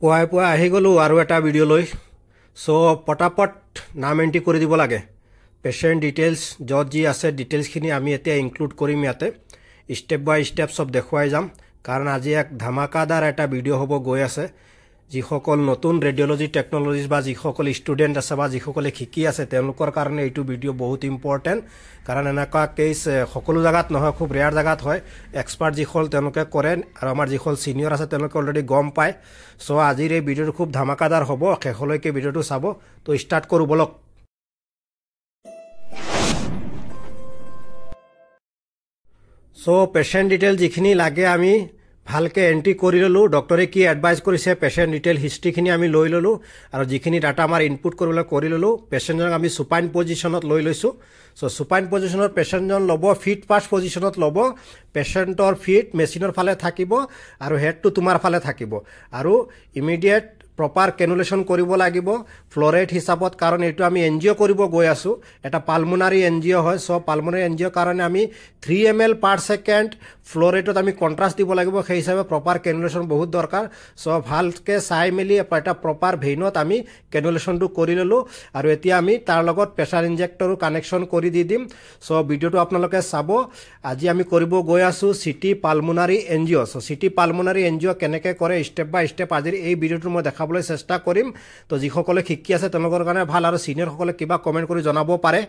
পুৱাই পুৱাই আহি গ'লোঁ আৰু এটা ভিডিঅ' লৈ পটাপট নাম এণ্ট্ৰি কৰি দিব লাগে পেচেণ্ট ডিটেইলছ য'ত যি আছে ডিটেইলছখিনি আমি এতিয়া ইনক্লুড কৰিম ইয়াতে ষ্টেপ বাই ষ্টেপ সব দেখুৱাই যাম কাৰণ আজি এক ধামাকাদাৰ এটা ভিডিঅ' হ'ব গৈ আছে যিসকল নতুন ৰেডিঅ'লজি টেকন'লজিজ বা যিসকল ষ্টুডেণ্ট আছে বা যিসকলে শিকি আছে তেওঁলোকৰ কাৰণে এইটো ভিডিঅ' বহুত ইম্পৰ্টেণ্ট কাৰণ এনেকুৱা কেছ সকলো জেগাত নহয় খুব ৰেয়াৰ জেগাত হয় এক্সপাৰ্ট যিসকল তেওঁলোকে কৰে আৰু আমাৰ যিসকল ছিনিয়ৰ আছে তেওঁলোকে অলৰেডি গম পায় আজিৰ এই ভিডিঅ'টো খুব ধামাকাদাৰ হ'ব শেষলৈকে ভিডিঅ'টো চাব তো ষ্টাৰ্ট কৰোঁ বলক পেচেণ্ট ডিটেইল যিখিনি লাগে আমি ভালকে এন্ট্ৰি কৰি ললোঁ ডক্টৰে কি এডভাইস কৰিছে পেচেণ্ট ডিটেইল হিষ্ট্ৰীখিনি আমি লৈ ললোঁ আৰু যিখিনি ডাটা আমাৰ ইনপুট কৰিবলৈ কৰি ললোঁ পেচেণ্টজনক আমি সুপাইন পজিশ্যনত লৈ লৈছোঁ সুপাইন পজিশ্যনত পেচেণ্টজন ল'ব ফিট ফাৰ্ষ্ট পজিশ্যনত ল'ব পেচেণ্টৰ ফিট মেচিনৰ ফালে থাকিব আৰু হেডটো তোমাৰ ফালে থাকিব আৰু ইমিডিয়েট প্ৰপাৰ কেনুলেশ্যন কৰিব লাগিব ফ্ল'ৰেট হিচাপত কাৰণ এইটো আমি এনজিঅ' কৰিব গৈ আছোঁ এটা পালমোনাৰী এনজিঅ' হয় পালমোনাৰী এনজিঅ'ৰ কাৰণে আমি 3 ml per second ফ্ল'ৰেটত আমি কণ্ট্ৰাষ্ট দিব লাগিব সেই হিচাপে প্ৰপাৰ কেনুলেশ্যন বহুত দৰকাৰ ভালকৈ চাই মেলি এটা প্ৰপাৰ ভেইনত আমি কেনুলেশ্যনটো কৰি ল'লোঁ আৰু এতিয়া আমি তাৰ লগত প্ৰেছাৰ ইনজেক্টৰো কানেকশ্যন কৰি দি দিম ভিডিঅ'টো আপোনালোকে চাব আজি আমি কৰিব গৈ আছোঁ city pulmonary NGO' city pulmonary NGO' কেনেকৈ কৰে ষ্টেপ বাই ষ্টেপ আজিৰ এই ভিডিঅ'টো মই দেখাবলৈ চেষ্টা কৰিম তো যিসকলে শিকি আছে তেওঁলোকৰ কাৰণে ভাল আৰু ছিনিয়ৰসকলে কিবা কমেণ্ট কৰি জনাব পাৰে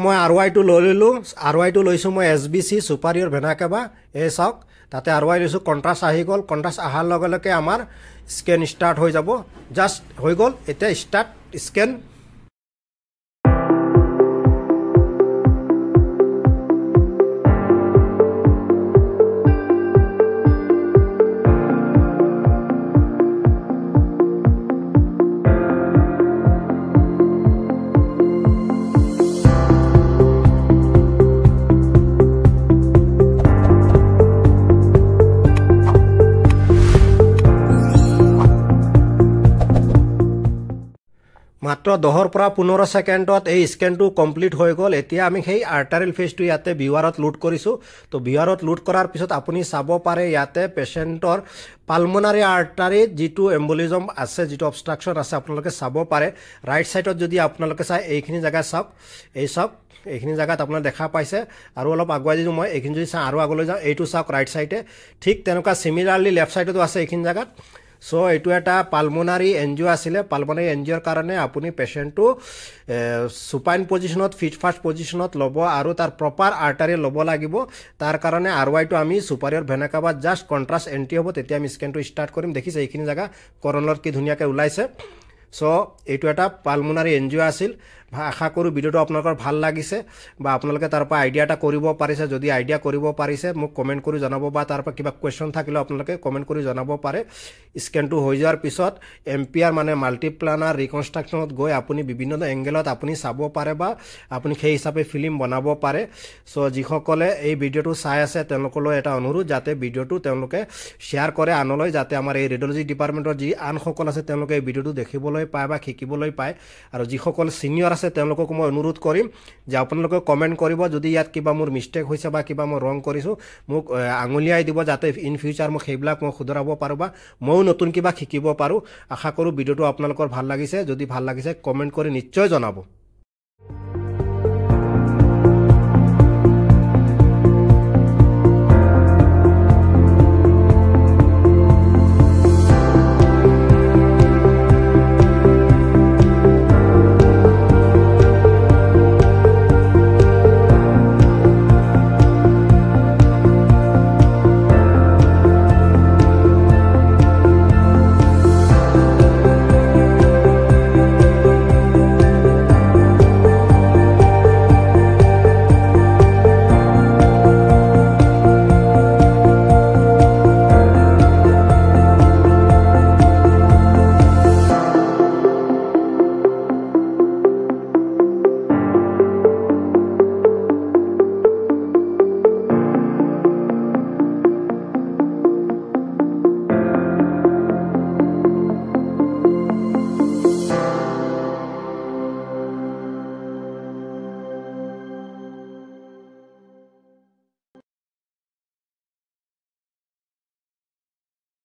মই RY টো লৈ ললোঁ RY টো লৈছোঁ মই SBC সুপাৰিয়ৰ ভেনা কেবা এই চাওক তাতে RY লৈছোঁ কণ্ট্ৰাষ্ট আহি গ'ল কণ্ট্ৰাষ্ট অহাৰ লগে লগে আমাৰ স্কেন ষ্টাৰ্ট হৈ যাব জাষ্ট হৈ গ'ল এতিয়া ষ্টাৰ্ট স্কেন মাত্ৰ 10 পৰা 15 ছেকেণ্ডত এই স্কেনটো কমপ্লিট হৈ গ'ল এতিয়া আমি সেই আৰ্টাৰিয়েল ফেজটো ইয়াতে ভিউৱাৰত লোড কৰিছোঁ তো ভিউৱাৰত লোড কৰাৰ পিছত আপুনি চাব পাৰে ইয়াতে পেচেণ্টৰ পালমোনাৰী আৰ্টাৰীত যিটো এম্বলিজম আছে যিটো অবষ্ট্ৰাকশ্যন আছে আপোনালোকে চাব পাৰে ৰাইট ছাইডত যদি আপোনালোকে চাই এইখিনি জেগা চাওক এইখিনি জেগাত আপোনাৰ দেখা পাইছে আৰু অলপ আগুৱাই দিওঁ মই এইখিনি যদি চাওঁ আৰু আগলৈ যাওঁ এইটো চাওক ৰাইট ছাইডে ঠিক তেনেকুৱা চিমিলাৰলি লেফ্ট ছাইডতো আছে এইখিনি জেগাত এইটো এটা পালমোনাৰী এনজিঅ' আছিলে পালমোনাৰী এনজিঅ'ৰ কাৰণে আপুনি পেচেণ্টটো সুপাইন পজিশ্যনত ফিট ফাৰ্ষ্ট পজিশ্যনত ল'ব আৰু তাৰ প্ৰপাৰ আৰ্টাৰী ল'ব লাগিব তাৰ কাৰণে RY টো আমি সুপাৰিয়ৰ ভেনা কেবাত জাষ্ট কণ্ট্ৰাষ্ট এণ্ট্ৰি হ'ব তেতিয়া আমি স্কেনটো ষ্টাৰ্ট কৰিম দেখিছে এইখিনি জেগা কৰণলত কি ধুনীয়াকৈ ওলাইছে এইটো এটা পালমোনাৰী এনজিঅ' আছিল আশা কৰোঁ ভিডিঅ'টো আপোনালোকৰ ভাল লাগিছে বা আপোনালোকে তাৰ পৰা আইডিয়া এটা কৰিব পাৰিছে যদি আইডিয়া কৰিব পাৰিছে মোক কমেণ্ট কৰি জনাব বা তাৰ পৰা কিবা কুৱেশ্যন থাকিলেও আপোনালোকে কমেণ্ট কৰি জনাব পাৰে স্কেনটো হৈ যোৱাৰ পিছত MPR মানে মাল্টিপ্লানাৰ ৰিকনষ্ট্ৰাকশ্যনত গৈ আপুনি বিভিন্ন এংগেলত আপুনি চাব পাৰে বা আপুনি সেই হিচাপে ফিল্ম বনাব পাৰে যিসকলে এই ভিডিঅ'টো চাই আছে তেওঁলোকলৈ এটা অনুৰোধ যাতে ভিডিঅ'টো তেওঁলোকে শ্বেয়াৰ কৰে আনলৈ যাতে আমাৰ এই ৰেডিঅ'লজি ডিপাৰ্টমেণ্টৰ যি আনসকল আছে তেওঁলোকে এই ভিডিঅ'টো দেখিবলৈ পায় বা শিকিবলৈ পায় আৰু যিসকল ছিনিয়ৰ আছে তেওঁলোকক মই অনুৰোধ কৰিম যে আপোনালোকে কমেণ্ট কৰিব যদি ইয়াত কিবা মোৰ মিষ্টেক হৈছে বা কিবা মই ৰং কৰিছোঁ মোক আঙুলিয়াই দিব যাতে ইন ফিউচাৰ মোক সেইবিলাক মই শুধৰাব পাৰোঁ বা ময়ো নতুন কিবা শিকিব পাৰোঁ আশা কৰোঁ ভিডিঅ'টো আপোনালোকৰ ভাল লাগিছে যদি ভাল লাগিছে কমেণ্ট কৰি নিশ্চয় জনাব